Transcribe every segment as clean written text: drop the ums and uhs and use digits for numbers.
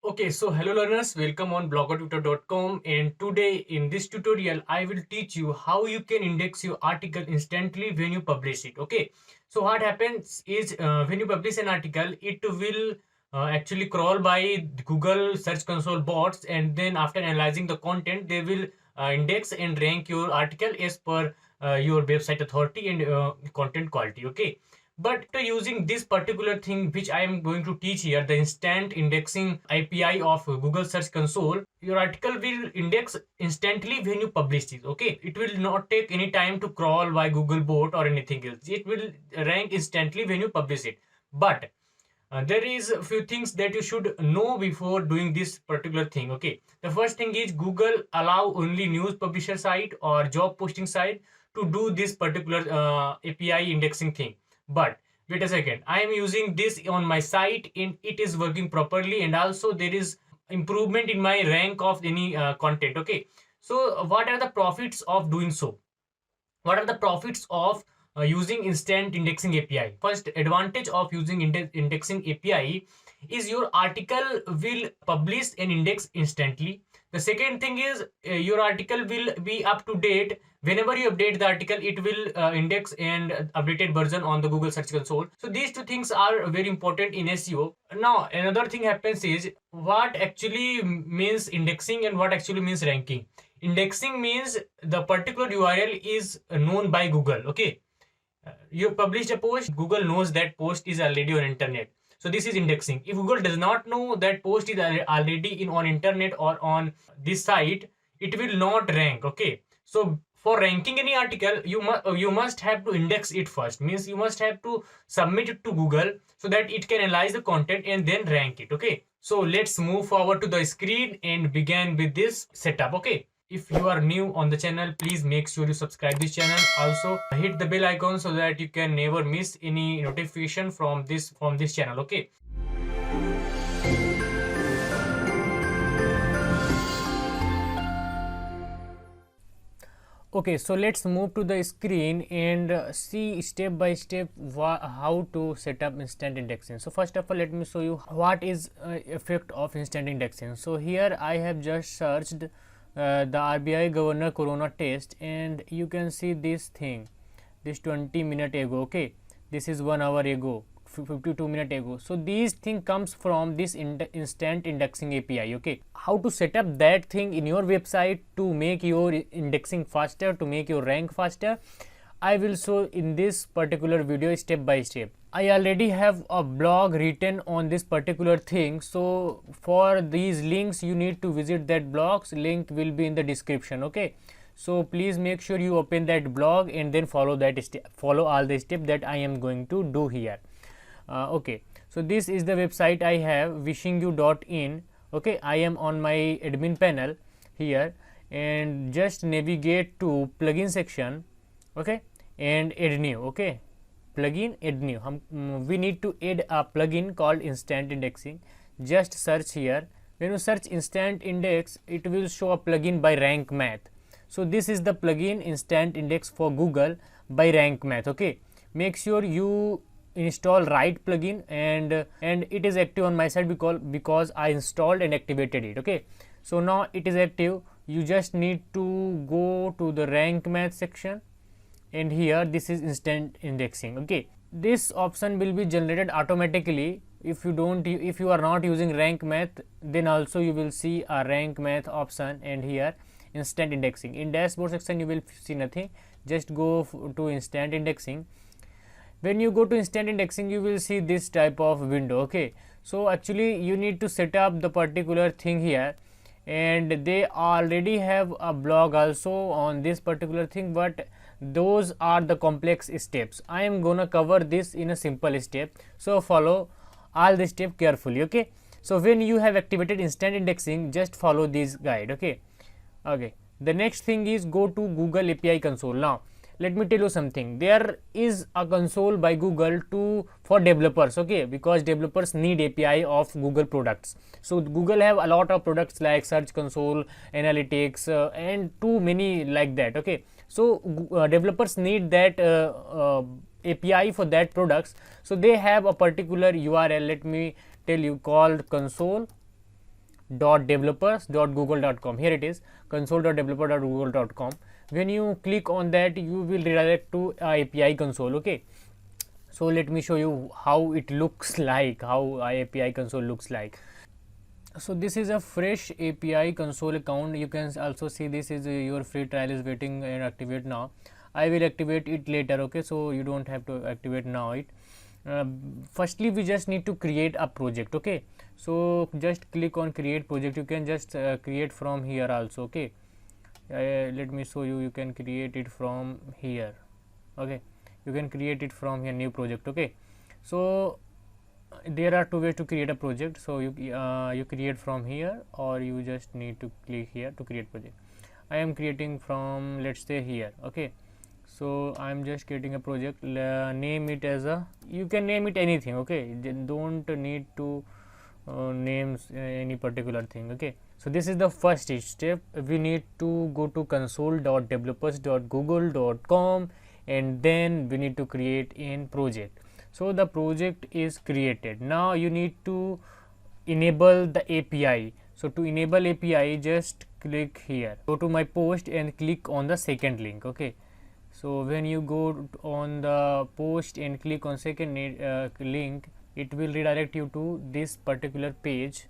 Okay, so hello learners, welcome on bloggertutor.com, and today in this tutorial I will teach you how you can index your article instantly when you publish it. Okay, so what happens is when you publish an article, it will actually crawl by Google Search Console bots, and then after analyzing the content they will index and rank your article as per your website authority and content quality. Okay, but using this particular thing which I am going to teach here, the instant indexing API of Google Search Console, your article will index instantly when you publish it. Okay, it will not take any time to crawl by Google bot or anything else. It will rank instantly when you publish it. But there is a few things that you should know before doing this particular thing. Okay, the first thing is Google allow only news publisher site or job posting site to do this particular API indexing thing. But wait a second, I am using this on my site and it is working properly, and also there is improvement in my rank of any content. Okay, so what are the profits of doing so? What are the profits of using instant indexing API? First advantage of using indexing API is your article will publish and index instantly. The second thing is your article will be up to date. Whenever you update the article, it will index and updated version on the Google Search Console. So these two things are very important in SEO. Now another thing happens is what actually means indexing and what actually means ranking. Indexing means the particular URL is known by Google. Okay, you published a post, Google knows that post is already on internet, so this is indexing. If Google does not know that post is already in on internet or on this site, it will not rank. Okay, so for ranking any article, you must have to index it first, means you must have to submit it to Google so that it can analyze the content and then rank it. Okay, so let's move forward to the screen and begin with this setup. Okay, if you are new on the channel, please make sure you subscribe this channel. Also hit the bell icon so that you can never miss any notification from this channel. Okay, okay, so let's move to the screen and see step by step how to set up instant indexing. So first of all, let me show you what is effect of instant indexing. So here I have just searched the RBI governor corona test, and you can see this thing, this 20-minute ago. Okay, this is 1 hour ago, 52-minute ago. So these thing comes from this instant indexing API. Okay, how to set up that thing in your website to make your indexing faster, to make your rank faster, I will show in this particular video step by step. I already have a blog written on this particular thing, so for these links you need to visit that blog's link will be in the description. Okay, so please make sure you open that blog and then follow all the steps that I am going to do here. Okay, so this is the website I have, wishingyou.in. okay, I am on my admin panel here, and just navigate to plugin section. Okay, and add new. Okay, plugin, add new. We need to add a plugin called instant indexing. Just search here. When you search instant index, it will show a plugin by rank math. So this is the plugin instant index for Google by rank math. Okay, make sure you install right plugin, and it is active on my side because I installed and activated it. Okay, so now it is active. You just need to go to the rank math section, and here this is instant indexing. Okay, this option will be generated automatically. If you are not using rank math, then also you will see a rank math option, and here instant indexing. In dashboard section you will see nothing, just go to instant indexing. When you go to instant indexing, you will see this type of window. Okay, so actually you need to set up the particular thing here, and they already have a blog also on this particular thing, but those are the complex steps. I am gonna cover this in a simple step, so follow all the steps carefully. Okay, so when you have activated instant indexing, just follow this guide. Okay, the next thing is go to Google API console. Now let me tell you something, there is a console by Google for developers. Okay, because developers need API of Google products. So Google have a lot of products like Search Console, Analytics, and too many like that. Okay, so developers need that API for that products. So they have a particular URL, let me tell you, called console console.developers.google.com. Here it is, console.developer.google.com. When you click on that, you will redirect to API console. Okay, so let me show you how it looks like, how API console looks like. So this is a fresh API console account. You can also see this is your free trial is waiting and activate now. I will activate it later. Okay, so you don't have to activate now it. Firstly, we just need to create a project. Okay, so just click on create project. You can just create from here also. Okay, let me show you. You can create it from here. Okay, you can create it from here, new project. Okay, so there are two ways to create a project. So you create from here, or you just need to click here to create project. I am creating from, let's say, here. Okay, so I am just creating a project. Name it as a, you can name it anything. Okay, don't need to names any particular thing. Okay, so this is the first step. We need to go to console.developers.google.com, and then we need to create in project. So the project is created. Now you need to enable the API. So to enable API, just click here, go to my post and click on the second link. Okay, so when you go on the post and click on second link, it will redirect you to this particular page.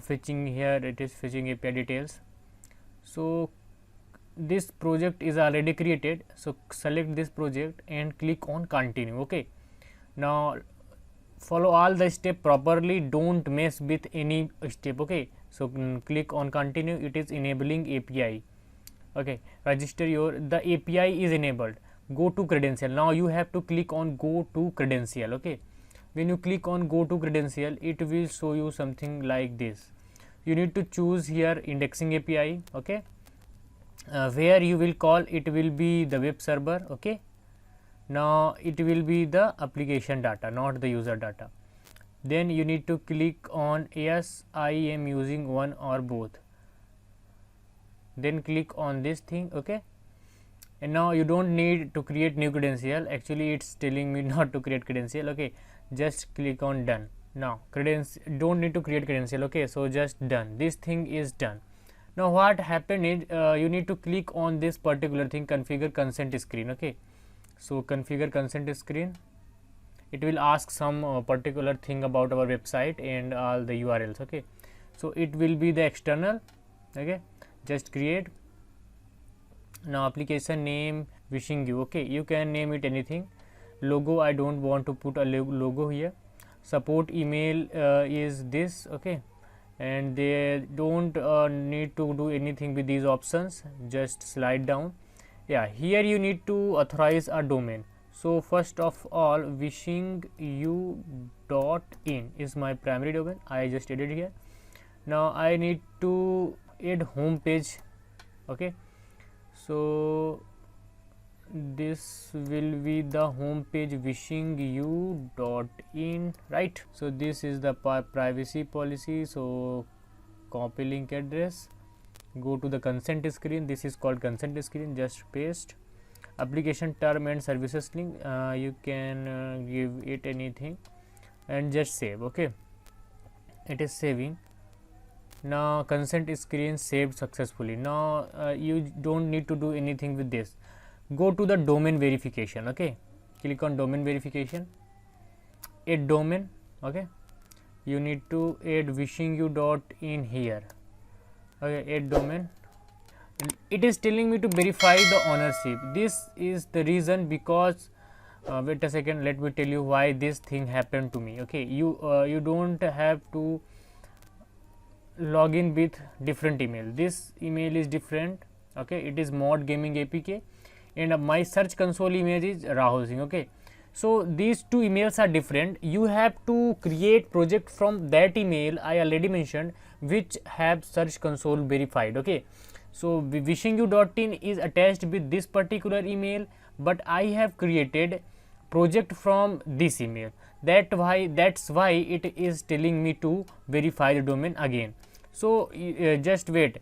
Fetching, here it is fetching API details. So this project is already created, so select this project and click on continue. Okay, now follow all the step properly, don't mess with any step. Okay, so click on continue. It is enabling API. Okay, register your, the API is enabled. Go to credential. Now you have to click on go to credential. Okay, when you click on go to credential, it will show you something like this. You need to choose here indexing API. Okay, where you will call, it will be the web server. Okay, now it will be the application data, not the user data. Then you need to click on yes, I am using one or both. Then click on this thing. Okay, and now you don't need to create new credential. Actually it's telling me not to create credential. Okay, just click on done. Now don't need to create credential. Okay, so just done, this thing is done. Now what happened is you need to click on this particular thing, configure consent screen. Okay, so configure consent screen, it will ask some particular thing about our website and all the URLs. Okay, so it will be the external. Okay, just create. Now application name, wishing you. Okay, you can name it anything. Logo, I don't want to put a logo here. Support email is this. Okay, and they don't need to do anything with these options, just slide down. Yeah, here you need to authorize a domain. So first of all, wishingyou.in is my primary domain. I just added here. Now I need to add home page. Okay, so this will be the home page, wishingyou.in, right? So this is the privacy policy. So copy link address, go to the consent screen. This is called consent screen, just paste. Application term and services link, you can give it anything and just save. Okay, it is saving. Now consent screen saved successfully. Now you don't need to do anything with this. Go to the domain verification. Okay, click on domain verification, add domain. Okay, you need to add wishingyou.in here. Okay, add domain. It is telling me to verify the ownership. This is the reason, because wait a second, let me tell you why this thing happened to me. Okay, you don't have to log in with different email. This email is different. Okay, it is Mod Gaming APK, and my search console image is Rahul Singh. Okay, so these two emails are different. You have to create project from that email I already mentioned, which have search console verified. Okay, so wishingyou.in is attached with this particular email, but I have created project from this email. That's why it is telling me to verify the domain again. So just wait.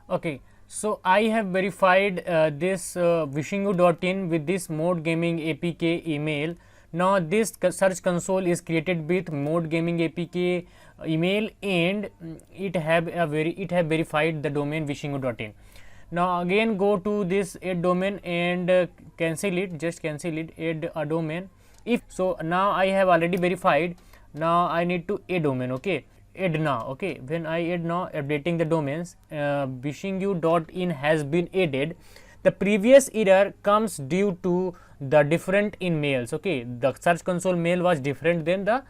Okay, so I have verified this wishingyou.in with this Mod Gaming APK email. Now this search console is created with Mod Gaming APK email, and it have verified the domain wishingu.in. Now again go to this add domain and cancel it, just cancel it, add a domain. If so, now I have already verified, now I need to add domain. Okay, add now. Okay, when I add now, updating the domains, wishingu.in has been added. The previous error comes due to the different in mails. Okay, the search console mail was different than the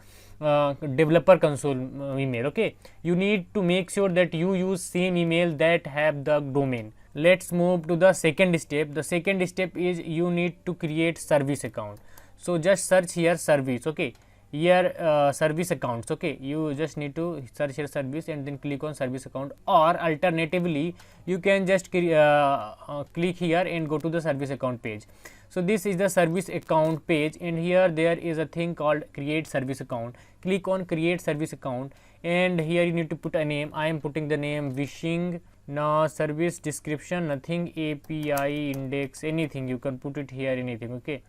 developer console email. Okay, you need to make sure that you use same email that have the domain. Let's move to the second step. The second step is you need to create service account. So just search here service. Okay, here service accounts. Okay, you just need to search here service and then click on service account, or alternatively you can just click here and go to the service account page. So this is the service account page, and here there is a thing called create service account. Click on create service account, and here you need to put a name. I am putting the name wishing. Now service description, nothing, API index, anything you can put it here, anything. Okay,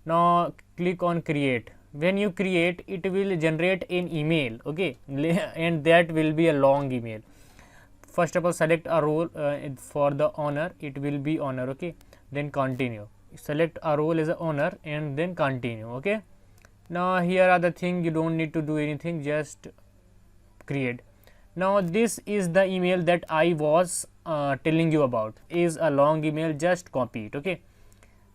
now click on create. When you create, it will generate an email. Okay, and that will be a long email. First of all, select a role for the owner, it will be owner. Okay, then continue, select a role as a owner and then continue. Okay, now here are the thing, you don't need to do anything, just create. Now this is the email that I was telling you about, is a long email, just copy it. Okay,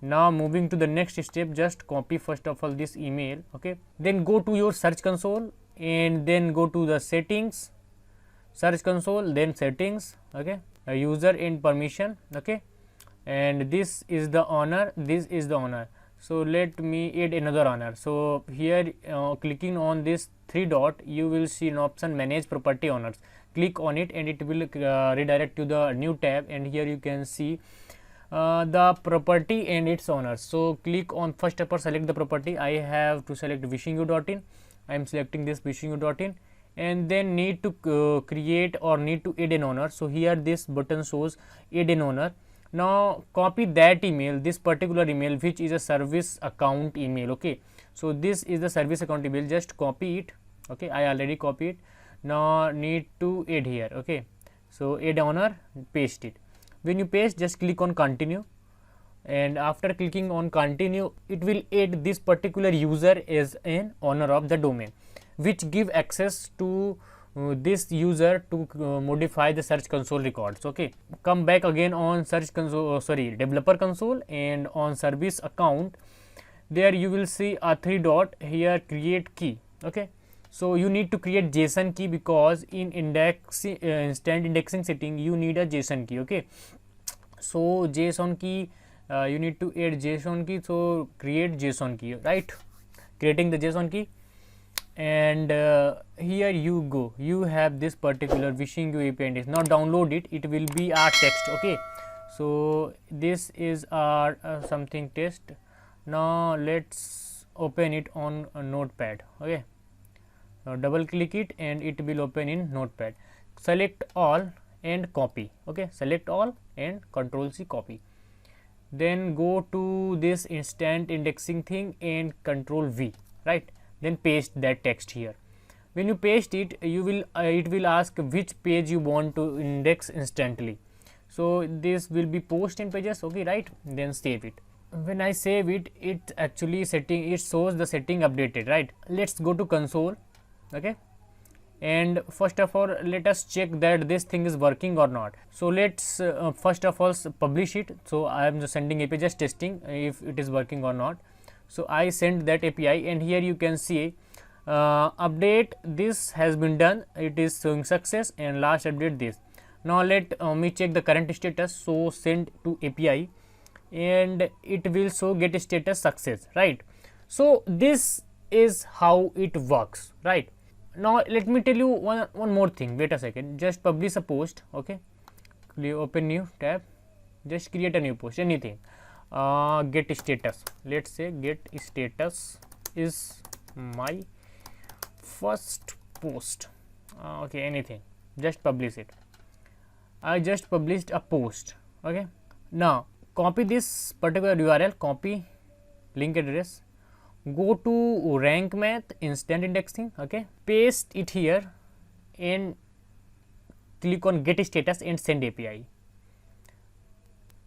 now moving to the next step, just copy first of all this email. Okay, then go to your search console and then go to the settings, search console, then settings. Okay, a user and permission. Okay, and this is the owner, this is the owner. So let me add another owner. So here clicking on this three dot, you will see an option manage property owners. Click on it and it will redirect to the new tab, and here you can see the property and its owners. So click on, first of all select the property. I have to select wishingu.in. I am selecting this wishingu.in, and then need to create or need to add an owner. So here this button shows add an owner. Now copy that email, this particular email, which is a service account email. Okay, so this is the service account email, just copy it. Okay, I already copied it. Now need to add here. Okay, so add owner, paste it. When you paste, just click on continue, and after clicking on continue, it will add this particular user as an owner of the domain, which give access to this user to modify the search console records. Okay, come back again on search console, developer console, and on service account, there you will see a three dot, here create key. Okay, so you need to create JSON key, because in instant indexing setting you need a JSON key. Okay, so JSON key, you need to add JSON key, so create JSON key, right? Creating the JSON key, and here you go, you have this particular wishingu API index. Now download it, it will be our text. Okay, so this is our something test. Now let's open it on a notepad. Okay, now double click it and it will open in notepad. Select all and copy. Okay, select all and control C, copy. Then go to this instant indexing thing and control V, right? Then paste that text here. When you paste it, you will it will ask which page you want to index instantly. So this will be post in pages. Okay, right? Then save it. When I save it, it actually setting, it shows the setting updated, right? Let's go to console. Okay, and first of all let us check that this thing is working or not. So let's first of all publish it. So I am just sending API, just testing if it is working or not. So I send that API, and here you can see update, this has been done, it is showing success, and last update this. Now let me check the current status. So send to API, and it will show get status success, right? So this is how it works, right? Now let me tell you one more thing. Wait a second, just publish a post. Okay, open new tab, just create a new post, anything. Get status, let's say get status is my first post. Okay, anything, just publish it. I just published a post. Okay, now copy this particular URL, copy link address, go to rank math instant indexing. Okay, paste it here and click on get status and send API.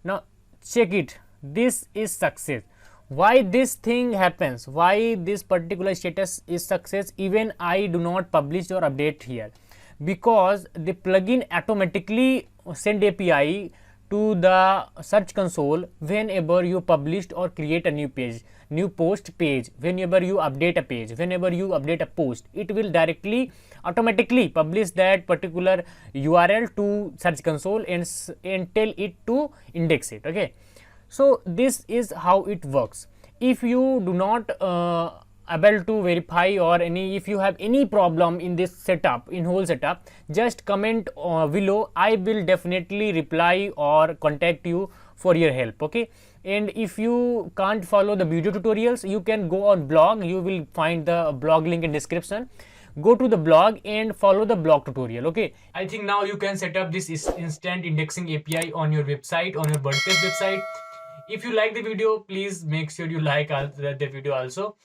Now check it, this is success. Why this thing happens, why this particular status is success even I do not publish or update here? Because the plugin automatically send API to the search console whenever you published or create a new page, new post page, whenever you update a page, whenever you update a post, it will directly automatically publish that particular URL to search console and tell it to index it. Okay, so this is how it works. If you do not able to verify, or if you have any problem in this setup, in whole setup, just comment below. I will definitely reply or contact you for your help. Okay, and if you can't follow the video tutorials, you can go on blog. You will find the blog link in description. Go to the blog and follow the blog tutorial. Okay, I think now you can set up this instant indexing API on your website, on your WordPress website. If you like the video, please make sure you like the video also.